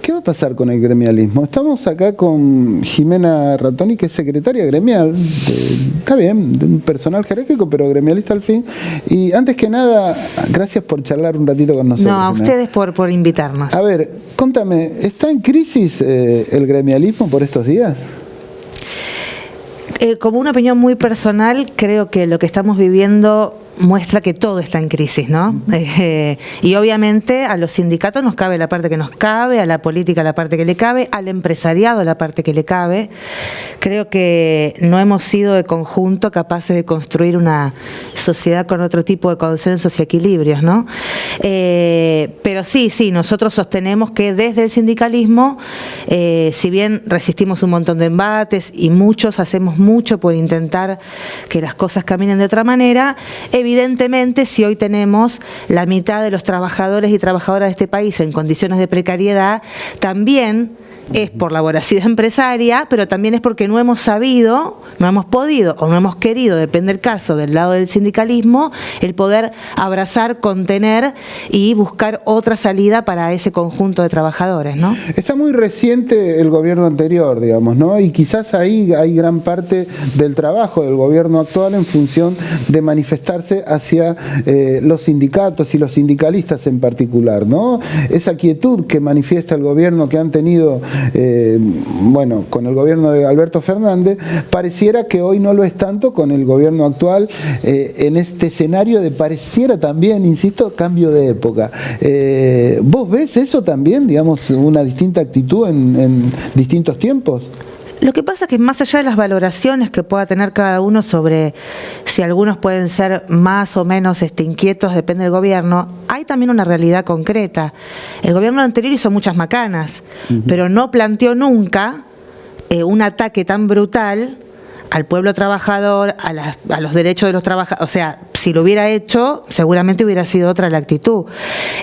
¿Qué va a pasar con el gremialismo? Estamos acá con Jimena Rattoni, que es secretaria gremial, está bien, de un personal jerárquico, pero gremialista al fin. Y antes que nada, gracias por charlar un ratito con nosotros. No, a ustedes por invitarnos. A ver, contame, ¿está en crisis el gremialismo por estos días? Como una opinión muy personal, creo que lo que estamos viviendo muestra que todo está en crisis, ¿no? Y obviamente a los sindicatos nos cabe la parte que nos cabe, a la política la parte que le cabe, al empresariado la parte que le cabe. Creo que no hemos sido de conjunto capaces de construir una sociedad con otro tipo de consensos y equilibrios, ¿no? Pero sí, nosotros sostenemos que desde el sindicalismo, si bien resistimos un montón de embates y muchos hacemos mucho por intentar que las cosas caminen de otra manera, evidentemente, si hoy tenemos la mitad de los trabajadores y trabajadoras de este país en condiciones de precariedad, también es por la voracidad empresaria, pero también es porque no hemos sabido, no hemos podido o no hemos querido, depende del caso, del lado del sindicalismo, el poder abrazar, contener y buscar otra salida para ese conjunto de trabajadores, ¿no? Está muy reciente el gobierno anterior, digamos, ¿no? Y quizás ahí hay gran parte del trabajo del gobierno actual en función de manifestarse hacia los sindicatos y los sindicalistas en particular, ¿no? Esa quietud que manifiesta el gobierno que han tenido bueno, con el gobierno de Alberto Fernández, pareciera que hoy no lo es tanto con el gobierno actual, en este escenario de pareciera también, insisto, cambio de época. ¿Vos ves eso también, digamos, una distinta actitud en distintos tiempos? Lo que pasa es que más allá de las valoraciones que pueda tener cada uno sobre si algunos pueden ser más o menos inquietos, depende del gobierno, hay también una realidad concreta. El gobierno anterior hizo muchas macanas, pero no planteó nunca un ataque tan brutal al pueblo trabajador, a los derechos de los trabajadores. O sea, si lo hubiera hecho, seguramente hubiera sido otra la actitud.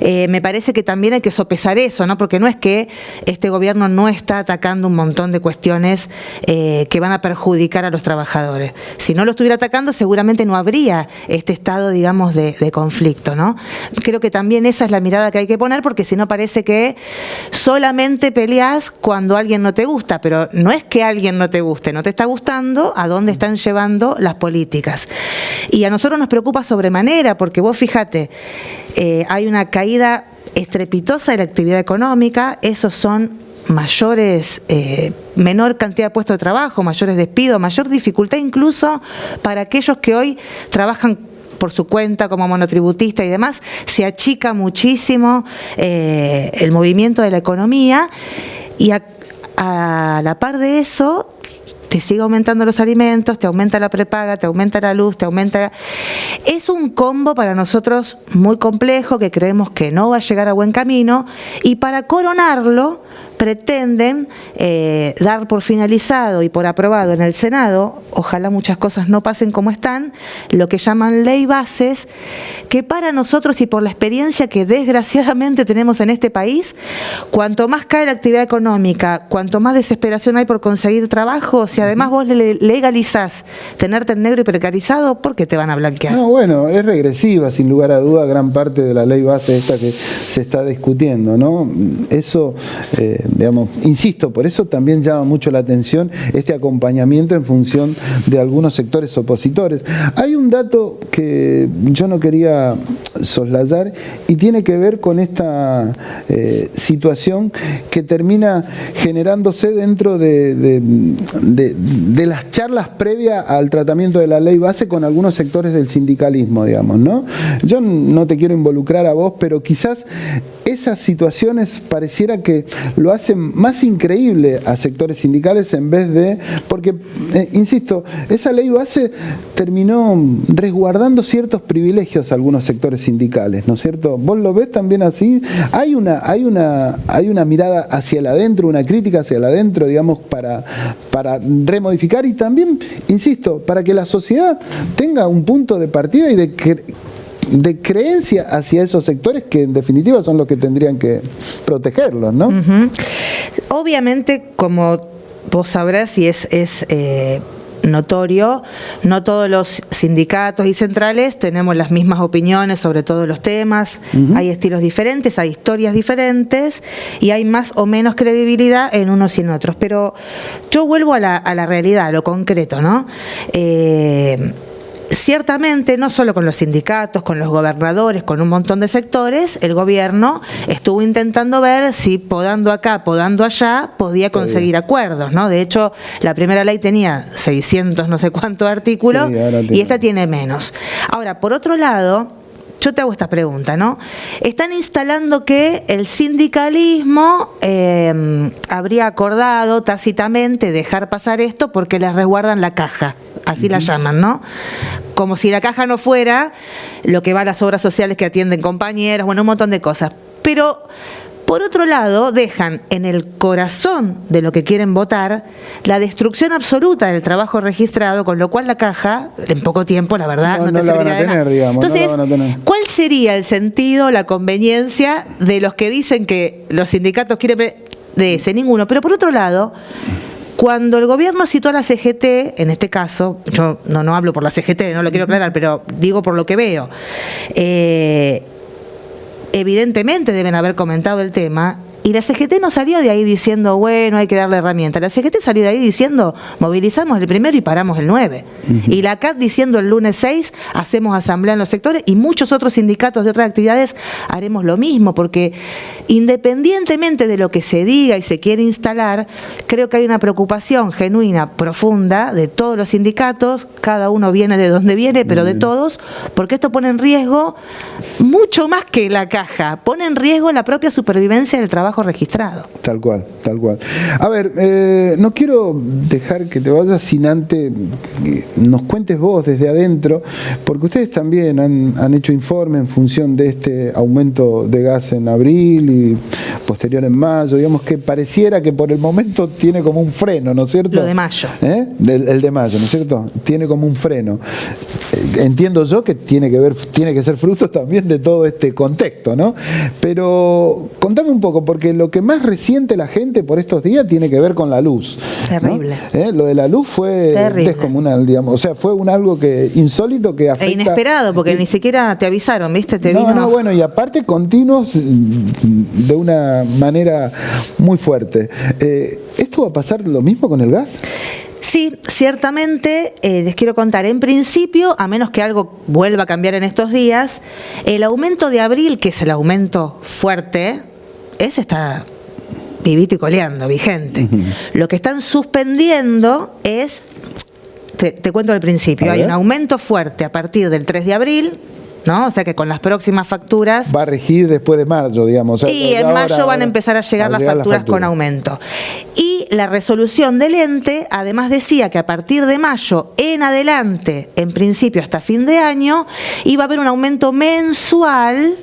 Me parece que también hay que sopesar eso, ¿no? Porque no es que este gobierno no está atacando un montón de cuestiones que van a perjudicar a los trabajadores. Si no lo estuviera atacando, seguramente no habría este estado, digamos, de conflicto, ¿no? Creo que también esa es la mirada que hay que poner, porque si no parece que solamente peleás cuando alguien no te gusta, pero no es que alguien no te guste, no te está gustando a dónde están llevando las políticas. Y a nosotros nos preocupa sobremanera, porque vos fíjate, hay una caída estrepitosa de la actividad económica, esos son mayores, menor cantidad de puestos de trabajo, mayores despidos, mayor dificultad incluso para aquellos que hoy trabajan por su cuenta como monotributista y demás, se achica muchísimo el movimiento de la economía, y a la par de eso te sigue aumentando los alimentos, te aumenta la prepaga, te aumenta la luz, te aumenta... Es un combo para nosotros muy complejo, que creemos que no va a llegar a buen camino, y para coronarlo pretenden dar por finalizado y por aprobado en el Senado, ojalá muchas cosas no pasen como están, lo que llaman ley bases, que para nosotros y por la experiencia que desgraciadamente tenemos en este país, cuanto más cae la actividad económica, cuanto más desesperación hay por conseguir trabajo, si además vos legalizás tenerte en negro y precarizado, ¿por qué te van a blanquear? No, bueno, es regresiva, sin lugar a duda, gran parte de la ley base esta que se está discutiendo, ¿no? Eso... digamos, insisto, por eso también llama mucho la atención este acompañamiento en función de algunos sectores opositores. Hay un dato que yo no quería soslayar y tiene que ver con esta situación que termina generándose dentro de las charlas previas al tratamiento de la ley base con algunos sectores del sindicalismo, digamos, ¿no? Yo no te quiero involucrar a vos, pero quizás esas situaciones pareciera que lo hacen más increíble a sectores sindicales en vez de... Porque, insisto, esa ley base terminó resguardando ciertos privilegios a algunos sectores sindicales, ¿no es cierto? ¿Vos lo ves también así? Hay una mirada hacia el adentro, una crítica hacia el adentro, digamos, para remodificar y también, insisto, para que la sociedad tenga un punto de partida y de creencia hacia esos sectores que en definitiva son los que tendrían que protegerlos, ¿no? Obviamente, como vos sabrás, y es notorio, no todos los sindicatos y centrales tenemos las mismas opiniones sobre todos los temas, hay estilos diferentes, hay historias diferentes y hay más o menos credibilidad en unos y en otros. Pero yo vuelvo a la realidad, a lo concreto, ¿no? Ciertamente, no solo con los sindicatos, con los gobernadores, con un montón de sectores, el gobierno estuvo intentando ver si podando acá, podando allá, podía conseguir acuerdos, ¿no? De hecho, la primera ley tenía 600 no sé cuántos artículos y esta tiene menos. Ahora, por otro lado, yo te hago esta pregunta, ¿no? Están instalando que el sindicalismo habría acordado tácitamente dejar pasar esto porque les resguardan la caja, así la llaman, ¿no? Como si la caja no fuera lo que va a las obras sociales que atienden compañeros, bueno, un montón de cosas. Pero, por otro lado, dejan en el corazón de lo que quieren votar la destrucción absoluta del trabajo registrado, con lo cual la caja, en poco tiempo, la verdad, no te servirá de nada. Entonces, ¿cuál sería el sentido, la conveniencia de los que dicen que los sindicatos quieren de ese? Ninguno. Pero por otro lado, cuando el gobierno citó a la CGT, en este caso, yo no hablo por la CGT, no lo quiero aclarar, pero digo por lo que veo, evidentemente deben haber comentado el tema, y la CGT no salió de ahí diciendo, bueno, hay que darle herramientas. La CGT salió de ahí diciendo, movilizamos el 1 y paramos el 9. Y la CAT diciendo el lunes 6, hacemos asamblea en los sectores, y muchos otros sindicatos de otras actividades haremos lo mismo, porque independientemente de lo que se diga y se quiere instalar, creo que hay una preocupación genuina, profunda, de todos los sindicatos, cada uno viene de donde viene, pero de todos, porque esto pone en riesgo mucho más que la caja, pone en riesgo la propia supervivencia del trabajo registrado. Tal cual, tal cual. A ver, no quiero dejar que te vayas sin antes nos cuentes vos desde adentro, porque ustedes también han hecho informe en función de este aumento de gas en abril y posterior en mayo, digamos que pareciera que por el momento tiene como un freno, ¿no es cierto? Lo de mayo. El de mayo, ¿no es cierto? Tiene como un freno. Entiendo yo que tiene que ser fruto también de todo este contexto, ¿no? Pero contame un poco, porque lo que más resiente la gente por estos días tiene que ver con la luz. Terrible. ¿No? Lo de la luz fue descomunal, digamos. O sea, fue algo que insólito que afecta. E inesperado, porque ni siquiera te avisaron, ¿viste? Bueno, y aparte continuos de una manera muy fuerte. ¿Esto va a pasar lo mismo con el gas? Sí, ciertamente, les quiero contar, en principio, a menos que algo vuelva a cambiar en estos días, el aumento de abril, que es el aumento fuerte, ese está vivito y coleando, vigente. Lo que están suspendiendo es, te cuento al principio, hay un aumento fuerte a partir del 3 de abril, ¿no? O sea que con las próximas facturas... Va a regir después de mayo, digamos. Y en mayo van a empezar a llegar las facturas con aumento. Y la resolución del ente, además decía que a partir de mayo en adelante, en principio hasta fin de año, iba a haber un aumento mensual...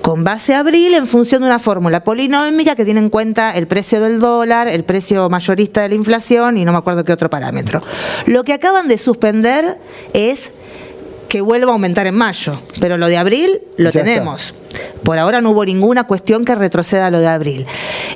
con base a abril en función de una fórmula polinómica que tiene en cuenta el precio del dólar, el precio mayorista de la inflación y no me acuerdo qué otro parámetro. Lo que acaban de suspender es que vuelva a aumentar en mayo, pero lo de abril lo tenemos. Por ahora no hubo ninguna cuestión que retroceda a lo de abril.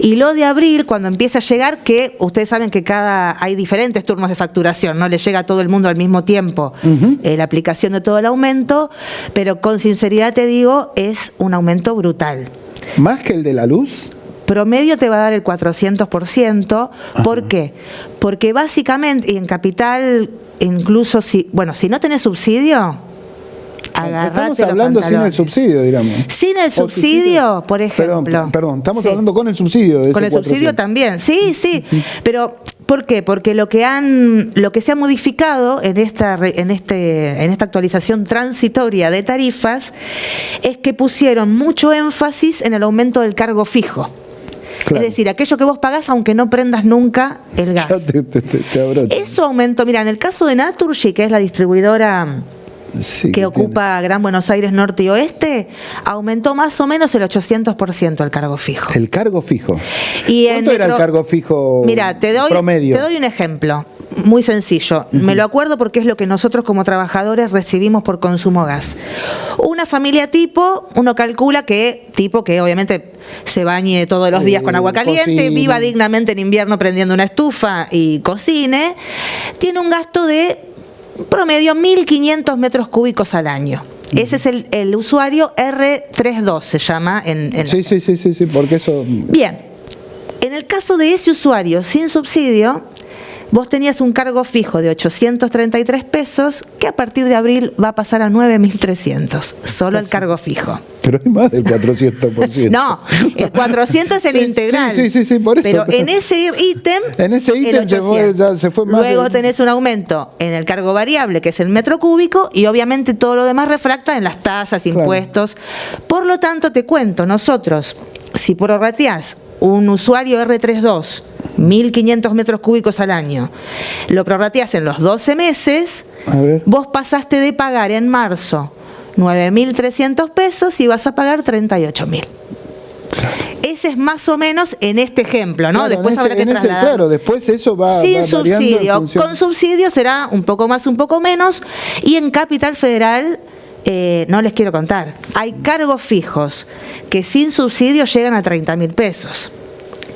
Y lo de abril, cuando empieza a llegar, que ustedes saben que hay diferentes turnos de facturación, no le llega a todo el mundo al mismo tiempo la aplicación de todo el aumento, pero con sinceridad te digo, es un aumento brutal. ¿Más que el de la luz? Promedio te va a dar el 400%. ¿Por qué? Porque básicamente, y en capital, incluso si no tenés subsidio, agarrate. Estamos hablando sin el subsidio, digamos. Sin el subsidio, por ejemplo. Perdón, estamos hablando con el subsidio. De con el 400. Subsidio también, sí. Pero, ¿por qué? Porque lo que se ha modificado en esta actualización transitoria de tarifas es que pusieron mucho énfasis en el aumento del cargo fijo. Claro. Es decir, aquello que vos pagás aunque no prendas nunca el gas. Eso aumentó, mira, en el caso de Naturgy, que es la distribuidora Sí, que ocupa Gran Buenos Aires Norte y Oeste, aumentó más o menos el 800% el cargo fijo. El cargo fijo. Y ¿Cuánto era el cargo fijo promedio? Te doy un ejemplo muy sencillo. Me lo acuerdo porque es lo que nosotros como trabajadores recibimos por consumo gas. Una familia tipo, uno calcula que obviamente se bañe todos los días con agua caliente, cocine, viva dignamente en invierno prendiendo una estufa y cocine, tiene un gasto de promedio 1.500 metros cúbicos al año. Ese es el usuario R32, se llama. Sí, porque eso... Bien, en el caso de ese usuario sin subsidio, vos tenías un cargo fijo de 833 pesos que a partir de abril va a pasar a 9.300, solo el cargo fijo. Pero es más del 400%. No, el 400 es el integral. Sí, por eso. Pero en ese ítem se fue más. Luego tenés un aumento en el cargo variable, que es el metro cúbico, y obviamente todo lo demás refracta en las tasas, impuestos. Por lo tanto, te cuento, nosotros, si prorrateás un usuario R32, 1.500 metros cúbicos al año, lo prorrateás en los 12 meses, vos pasaste de pagar en marzo 9.300 pesos y vas a pagar 38.000. Claro. Ese es más o menos en este ejemplo, ¿no? Claro, después habrá que trasladar. Claro, después eso va sin subsidio. Con subsidio será un poco más, un poco menos. Y en Capital Federal, no les quiero contar, hay cargos fijos que sin subsidio llegan a 30.000 pesos.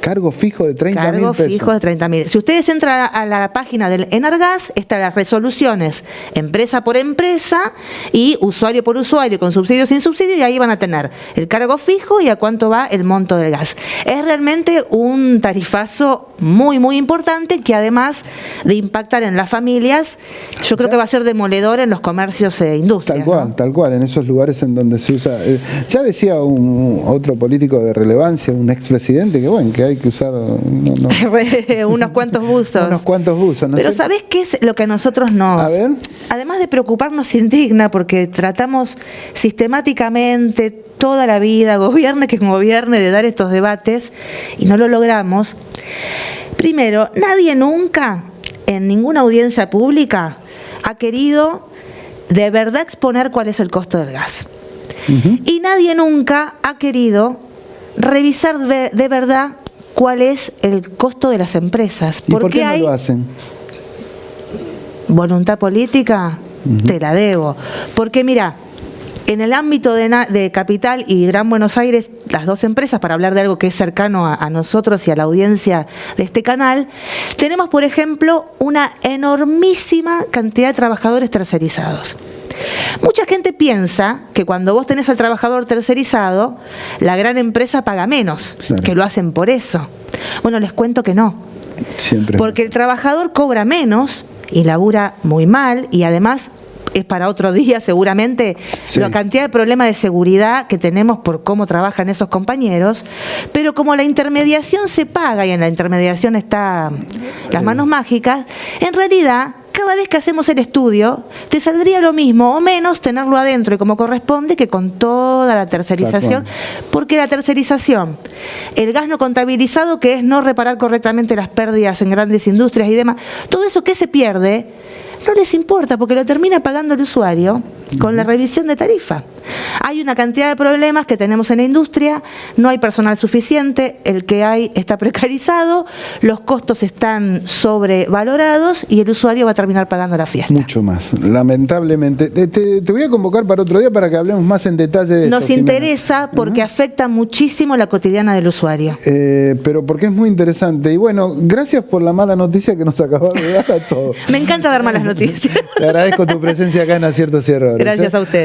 Cargo fijo de 30.000 pesos. Cargo fijo de 30.000. Si ustedes entran a la página del Enargas, están las resoluciones empresa por empresa y usuario por usuario, con subsidio, sin subsidio, y ahí van a tener el cargo fijo y a cuánto va el monto del gas. Es realmente un tarifazo muy, muy importante que además de impactar en las familias, yo creo que va a ser demoledor en los comercios e industrias. Tal cual, en esos lugares en donde se usa. Ya decía otro político de relevancia, un expresidente, que bueno, que hay que usar unos cuantos buzos. Unos cuantos buzos. No Pero sé. ¿sabés qué es lo que a nosotros nos... A ver. Además de preocuparnos indigna, porque tratamos sistemáticamente toda la vida, gobierne que gobierne, de dar estos debates y no lo logramos. Primero, nadie nunca, en ninguna audiencia pública, ha querido de verdad exponer cuál es el costo del gas. Y nadie nunca ha querido revisar de verdad cuál es el costo de las empresas. ¿Y por qué no lo hacen? Voluntad política, te la debo. Porque mira, en el ámbito de Capital y Gran Buenos Aires, las dos empresas, para hablar de algo que es cercano a nosotros y a la audiencia de este canal, tenemos, por ejemplo, una enormísima cantidad de trabajadores tercerizados. Mucha gente piensa que cuando vos tenés al trabajador tercerizado, la gran empresa paga menos, claro, que lo hacen por eso. Bueno, les cuento que no. Siempre. Porque el trabajador cobra menos y labura muy mal, y además es para otro día seguramente, sí, la cantidad de problemas de seguridad que tenemos por cómo trabajan esos compañeros, pero como la intermediación se paga y en la intermediación está las manos mágicas, en realidad cada vez que hacemos el estudio te saldría lo mismo o menos tenerlo adentro y como corresponde que con toda la tercerización, porque la tercerización, el gas no contabilizado, que es no reparar correctamente las pérdidas en grandes industrias y demás, todo eso que se pierde no les importa porque lo termina pagando el usuario con la revisión de tarifa. Hay una cantidad de problemas que tenemos en la industria, no hay personal suficiente, el que hay está precarizado, los costos están sobrevalorados y el usuario va a terminar pagando la fiesta. Mucho más, lamentablemente. Te voy a convocar para otro día para que hablemos más en detalle de esto. Nos interesa porque afecta muchísimo la cotidiana del usuario. Pero porque es muy interesante. Y bueno, gracias por la mala noticia que nos acabas de dar a todos. Me encanta dar malas noticias. Te agradezco tu presencia acá en Aciertos y Errores. Gracias a ustedes.